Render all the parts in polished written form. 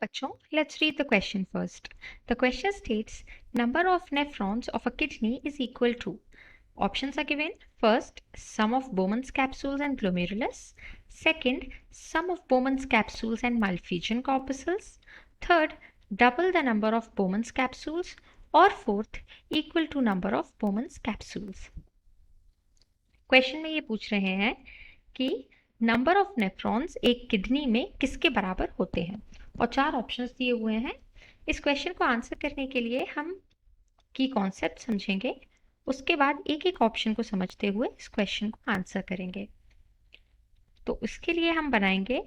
बच्चों, let's read the question first. The question states number of nephrons of a kidney is equal to. Options are given. First, sum of Bowman's capsules and glomerulus. Second, sum of Bowman's capsules and Malpighian corpuscles. Third, double the number of Bowman's capsules. और fourth, equal to number of Bowman's capsules. Question में ये पूछ रहे हैं कि number of nephrons एक kidney में किसके बराबर होते हैं और चार ऑप्शंस दिए हुए हैं। इस क्वेश्चन को आंसर करने के लिए हम की कॉन्सेप्ट समझेंगे, उसके बाद एक एक ऑप्शन को समझते हुए इस क्वेश्चन को आंसर करेंगे। तो उसके लिए हम बनाएंगे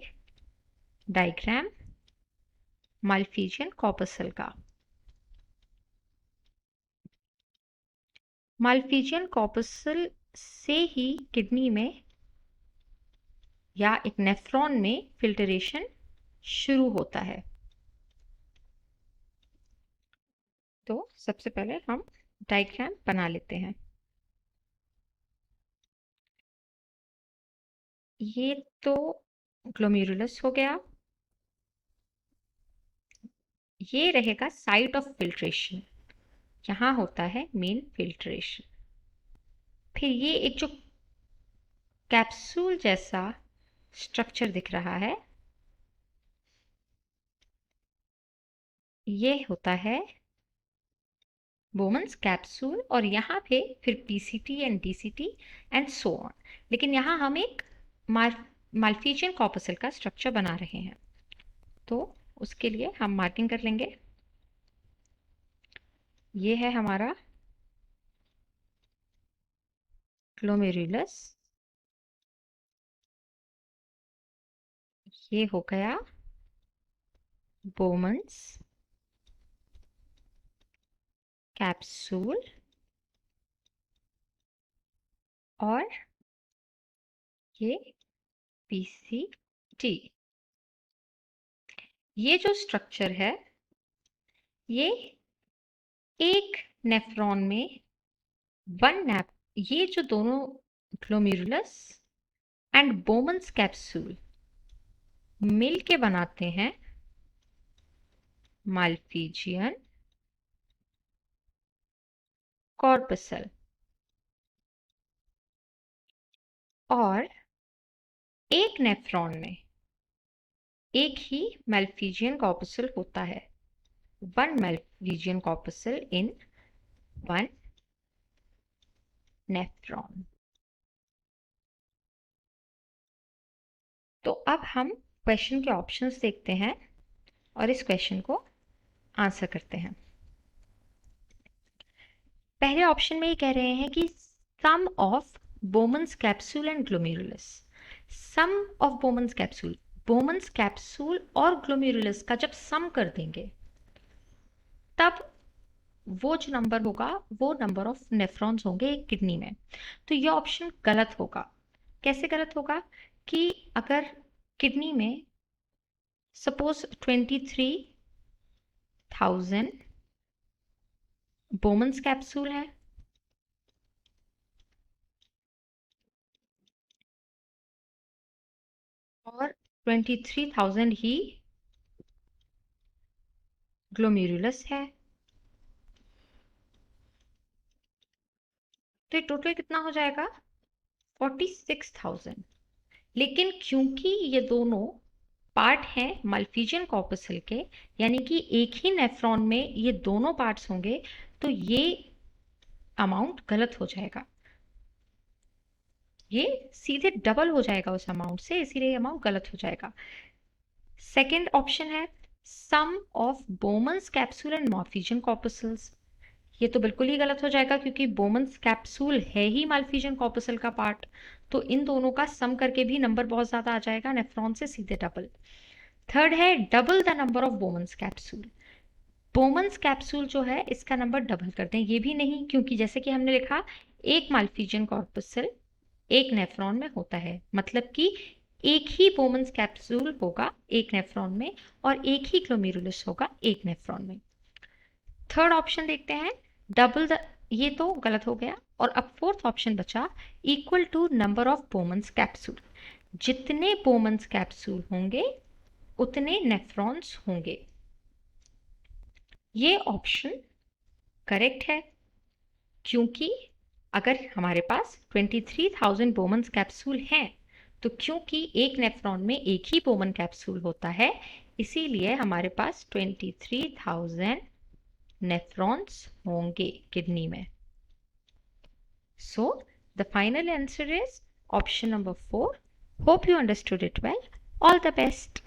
डायग्राम माल्पीजियन कॉर्पसल का। माल्पीजियन कॉर्पसल से ही किडनी में या एक नेफ्रॉन में फिल्टरेशन शुरू होता है। तो सबसे पहले हम डायग्राम बना लेते हैं। ये तो ग्लोमेरुलस हो गया, ये रहेगा साइट ऑफ फिल्ट्रेशन, यहाँ होता है मेन फिल्ट्रेशन। फिर ये एक जो कैप्सूल जैसा स्ट्रक्चर दिख रहा है, ये होता है बोमन्स कैप्सूल, और यहाँ पे फिर PCT and DCT and so on. लेकिन यहाँ हम एक माल्पीजियन कॉर्पसल का स्ट्रक्चर बना रहे हैं, तो उसके लिए हम मार्किंग कर लेंगे। ये है हमारा ग्लोमेरुलस, ये हो गया बोमन्स कैप्सूल, और ये पीसीटी। ये जो स्ट्रक्चर है ये एक नेफ्रॉन में ये जो दोनों ग्लोमेरुलस एंड बोमन्स कैप्सूल मिल के बनाते हैं माल्पीजियन कॉर्पसल। और एक नेफ्रॉन में एक ही माल्पीजियन कॉर्पसल होता है, one Malpighian corpuscle in one nephron. तो अब हम क्वेश्चन के ऑप्शंस देखते हैं और इस क्वेश्चन को आंसर करते हैं। पहले ऑप्शन में ये कह रहे हैं कि sum of Bowman's capsule and glomerulus. Sum of Bowman's capsule, Bowman's capsule और ग्लोमेरुलस का जब सम कर देंगे तब वो जो नंबर होगा वो नंबर ऑफ नेफ्रॉन्स होंगे एक किडनी में। तो ये ऑप्शन गलत होगा। कैसे गलत होगा कि अगर किडनी में सपोज 23,000 बोमन्स कैप्सूल है और 23,000 ही ग्लोमेरुलस है, तो टोटल कितना हो जाएगा 46,000। लेकिन क्योंकि ये दोनों पार्ट हैं माल्पीजियन कॉर्पसल के, यानी कि एक ही नेफ्रॉन में ये दोनों पार्ट्स होंगे, तो ये अमाउंट गलत हो जाएगा, ये सीधे डबल हो जाएगा उस अमाउंट से, इसीलिए अमाउंट गलत हो जाएगा। सेकेंड ऑप्शन है sum of Bowman's capsule and Malpighian corpuscles. ये तो बिल्कुल ही गलत हो जाएगा क्योंकि बोमन्स कैप्सूल है ही माल्पीजियन कॉर्पसल का पार्ट, तो इन दोनों का सम करके भी नंबर बहुत ज्यादा आ जाएगा, नेफ्रॉन से सीधे डबल। थर्ड है double the number of Bowman's capsule. Bowman's capsule जो है इसका नंबर डबल कर दें, ये भी नहीं, क्योंकि जैसे कि हमने लिखा एक माल्पीजियन कॉर्पसल एक नेफ्रॉन में होता है, मतलब कि एक ही बोमन्स कैप्सूल होगा एक नेफ्रॉन में और एक ही ग्लोमेरुलस होगा एक नेफ्रॉन में। थर्ड ऑप्शन देखते हैं डबल द, ये तो गलत हो गया। और अब फोर्थ ऑप्शन बचा equal to number of Bowman's capsule. जितने बोमन्स कैप्सूल होंगे उतने नेफ्रॉन्स होंगे। ये ऑप्शन करेक्ट है, क्योंकि अगर हमारे पास 23,000 बोमन्स कैप्सूल हैं, तो क्योंकि एक नेफ्रॉन में एक ही बोमन कैप्सूल होता है, इसीलिए हमारे पास 23,000 नेफ्रॉन्स होंगे किडनी में। So the final answer is option number 4. Hope you understood it well. All the best.